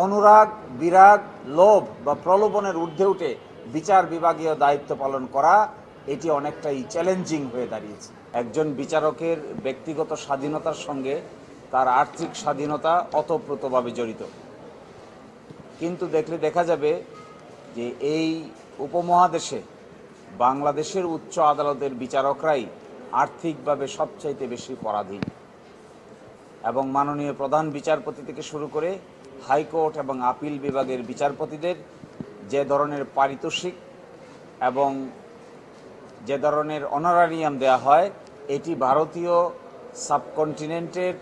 অনুরাগ, বিরাগ, লোভ বা প্রলোভনের ঊর্ধ্বে উঠে বিচার বিভাগীয় দায়িত্ব পালন করা এটি অনেকটাই চ্যালেঞ্জিং হয়ে দাঁড়িয়েছে। একজন বিচারকের ব্যক্তিগত স্বাধীনতার সঙ্গে তার আর্থিক স্বাধীনতা ওতপ্রোতভাবে জড়িত। কিন্তু দেখলে দেখা যাবে যে এই উপমহাদেশে বাংলাদেশের উচ্চ আদালতের বিচারকরাই আর্থিকভাবে সবচাইতে বেশি পরাধীন এবং মাননীয় প্রধান বিচারপতি থেকে শুরু করে হাইকোর্ট এবং আপিল বিভাগের বিচারপতিদের যে ধরনের পারিতোষিক এবং যে ধরনের অনারারিয়াম দেয়া হয়, এটি ভারতীয় সাবকন্টিনেন্টের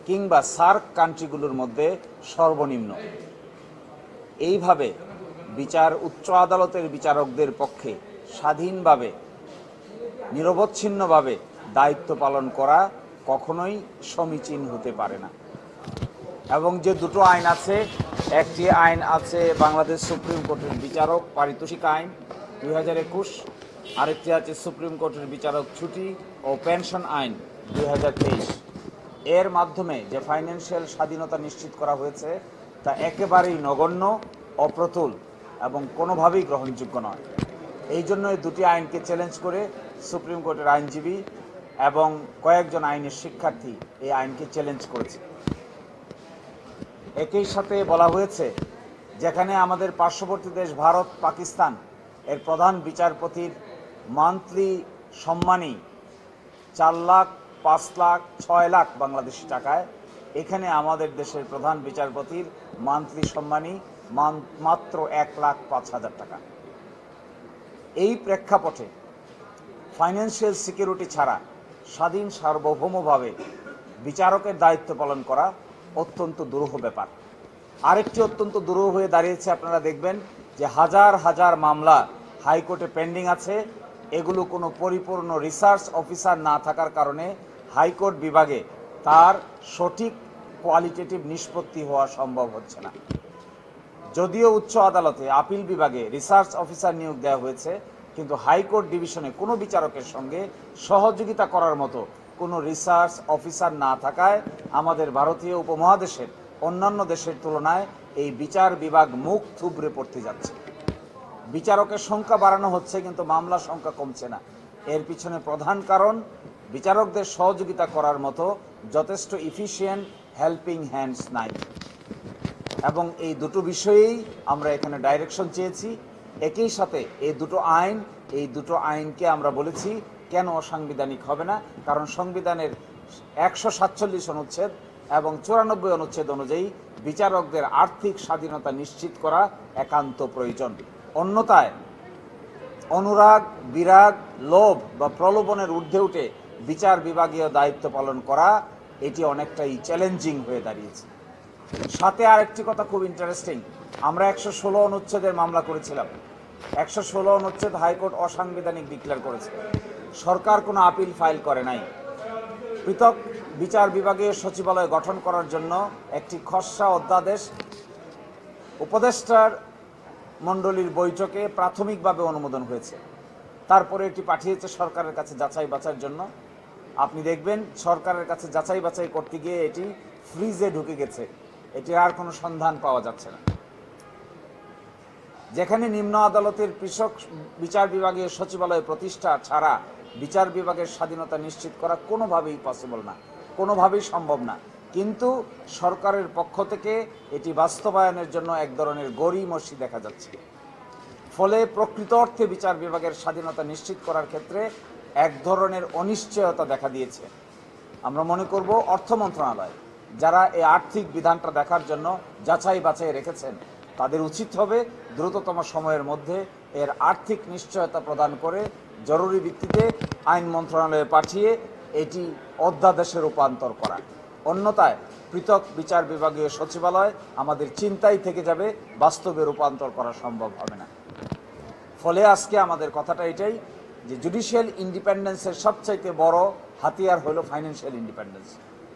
কিংবা সার্ক কান্ট্রিগুলোর মধ্যে সর্বনিম্ন। এইভাবে উচ্চ আদালতের বিচারকদের পক্ষে স্বাধীনভাবে নিরবচ্ছিন্নভাবে দায়িত্ব পালন করা কখনোই সমীচীন হতে পারে না। এবং যে দুটো আইন আছে, একটি আইন আছে বাংলাদেশ সুপ্রিম কোর্টের বিচারক পারিতোষিক আইন 2021, আরেকটি আছে সুপ্রিম কোর্টের বিচারক ছুটি ও পেনশন আইন 2023। এর মাধ্যমে যে ফাইন্যান্সিয়াল স্বাধীনতা নিশ্চিত করা হয়েছে তা একেবারেই নগণ্য, অপ্রতুল এবং কোনোভাবেই গ্রহণযোগ্য নয়। এই জন্য এই দুটি আইনকে চ্যালেঞ্জ করে সুপ্রিম কোর্টের আইনজীবী এবং কয়েকজন আইনের শিক্ষার্থী এই আইনকে চ্যালেঞ্জ করেছে। একই সাথে বলা হয়েছে, যেখানে আমাদের পার্শ্ববর্তী দেশ ভারত, পাকিস্তান এর প্রধান বিচারপতির মান্থলি সম্মানী 4 লাখ, 5 লাখ, 6 লাখ বাংলাদেশি টাকায়, এখানে আমাদের দেশের প্রধান বিচারপতির মান্থলি সম্মানী মাত্র 1,05,000 টাকা। এই প্রেক্ষাপটে ফাইন্যান্সিয়াল সিকিউরিটি ছাড়া স্বাধীন সার্বভৌমভাবে বিচারকের দায়িত্ব পালন করা অত্যন্ত দুরূহ ব্যাপার। আরেকটি অত্যন্ত দুরূহ হয়ে দাঁড়িয়েছে, আপনারা দেখবেন যে হাজার হাজার মামলা হাইকোর্টে পেন্ডিং আছে। এগুলো কোনো পরিপূর্ণ রিসার্চ অফিসার না থাকার কারণে হাইকোর্ট বিভাগে তার সঠিক কোয়ালিটেটিভ নিষ্পত্তি হওয়া সম্ভব হচ্ছে না। যদিও উচ্চ আদালতে আপিল বিভাগে রিসার্চ অফিসার নিয়োগ দেওয়া হয়েছে, কিন্তু হাইকোর্ট ডিভিশনে কোনো বিচারকের সঙ্গে সহযোগিতা করার মতো কোনো রিসার্চ অফিসার না থাকায় আমাদের ভারতীয় উপমহাদেশের অন্যান্য দেশের তুলনায় এই বিচার বিভাগ মুখ থুবড়ে পড়তে যাচ্ছে। বিচারকের সংখ্যা বাড়ানো হচ্ছে কিন্তু মামলার সংখ্যা কমছে না। এর পিছনে প্রধান কারণ বিচারকদের সহযোগিতা করার মতো যথেষ্ট ইফিশিয়েন্ট হেল্পিং হ্যান্ডস নাই। এবং এই দুটো বিষয়েই আমরা এখানে ডাইরেকশন চেয়েছি। একই সাথে এই দুটো আইনকে আমরা বলেছি কেন অসাংবিধানিক হবে না, কারণ সংবিধানের 147 অনুচ্ছেদ এবং 94 অনুচ্ছেদ অনুযায়ী বিচারকদের আর্থিক স্বাধীনতা নিশ্চিত করা একান্ত প্রয়োজন। অন্যথায় অনুরাগ, বিরাগ, লোভ বা প্রলোভনের ঊর্ধ্বে উঠে বিচার বিভাগীয় দায়িত্ব পালন করা এটি অনেকটাই চ্যালেঞ্জিং হয়ে দাঁড়িয়েছে। সাথে আরেকটি কথা খুব ইন্টারেস্টিং, আমরা 116 অনুচ্ছেদের মামলা করেছিলাম। 116 অনুচ্ছেদ হাইকোর্ট অসাংবিধানিক ডিক্লেয়ার করেছে। সরকার কোনো আপিল ফাইল করে নাই। পৃথক বিচার বিভাগীয় সচিবালয় গঠন করার জন্য একটি খসড়া অধ্যাদেশ উপদেষ্টার মণ্ডলীর বৈঠকে প্রাথমিকভাবে অনুমোদন হয়েছে। তারপরে এটি পাঠিয়েছে সরকারের কাছে যাচাই বাছাইয়ের জন্য। আপনি দেখবেন সরকারের কাছে যাচাই বাছাই করতে গিয়ে এটি ফ্রিজে ঢুকে গেছে, এটির আর কোনো সন্ধান পাওয়া যাচ্ছে না। যেখানে নিম্ন আদালতের পৃথক বিচার বিভাগীয় সচিবালয় প্রতিষ্ঠা ছাড়া বিচার বিভাগের স্বাধীনতা নিশ্চিত করা কোনোভাবেই পসিবল না, কোনোভাবেই সম্ভব না। কিন্তু সরকারের পক্ষ থেকে এটি বাস্তবায়নের জন্য এক ধরনের গড়িমসি দেখা যাচ্ছে। ফলে প্রকৃত অর্থে বিচার বিভাগের স্বাধীনতা নিশ্চিত করার ক্ষেত্রে এক ধরনের অনিশ্চয়তা দেখা দিয়েছে। আমরা মনে করব অর্থ মন্ত্রণালয় যারা এই আর্থিক বিধানটা দেখার জন্য যাচাই বাছাই রেখেছেন, তাদের উচিত হবে দ্রুততম সময়ের মধ্যে এর আর্থিক নিশ্চয়তা প্রদান করে জরুরি ভিত্তিতে আইন মন্ত্রণালয়ে পাঠিয়ে এটি অধ্যাদেশে রূপান্তর করা। অন্যথায় পৃথক বিচার বিভাগীয় সচিবালয় আমাদের চিন্তাই থেকে যাবে, বাস্তবে রূপান্তর করা সম্ভব হবে না। ফলে আজকে আমাদের কথাটা এটাই যে জুডিশিয়াল ইন্ডিপেন্ডেন্সের সবচাইতে বড় হাতিয়ার হলো ফাইন্যান্সিয়াল ইন্ডিপেন্ডেন্স,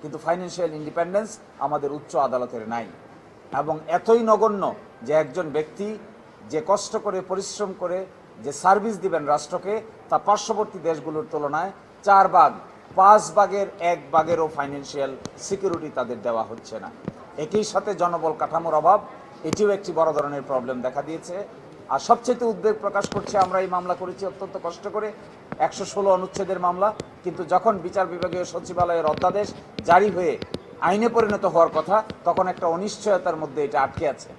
কিন্তু ফাইন্যান্সিয়াল ইন্ডিপেন্ডেন্স আমাদের উচ্চ আদালতের নাই। এবং এতই নগণ্য যে একজন ব্যক্তি যে কষ্ট করে পরিশ্রম করে যে সার্ভিস দিবেন রাষ্ট্রকে, তা পার্শ্ববর্তী দেশগুলোর তুলনায় 4 ভাগ, 5 ভাগের 1 ভাগেরও ফাইন্যান্সিয়াল সিকিউরিটি তাদের দেওয়া হচ্ছে না। একই সাথে জনবল কাঠামোর অভাব, এটিও একটি বড় ধরনের প্রবলেম দেখা দিয়েছে। আর সবচেয়ে উদ্বেগ প্রকাশ করছে, আমরা এই মামলা করেছি অত্যন্ত কষ্ট করে, 116 অনুচ্ছেদের মামলা, কিন্তু যখন বিচার বিভাগীয় সচিবালয়ের অধ্যাদেশ জারি হয়ে আইনে পরিণত হওয়ার কথা, তখন একটা অনিশ্চয়তার মধ্যে এটা আটকে আছে।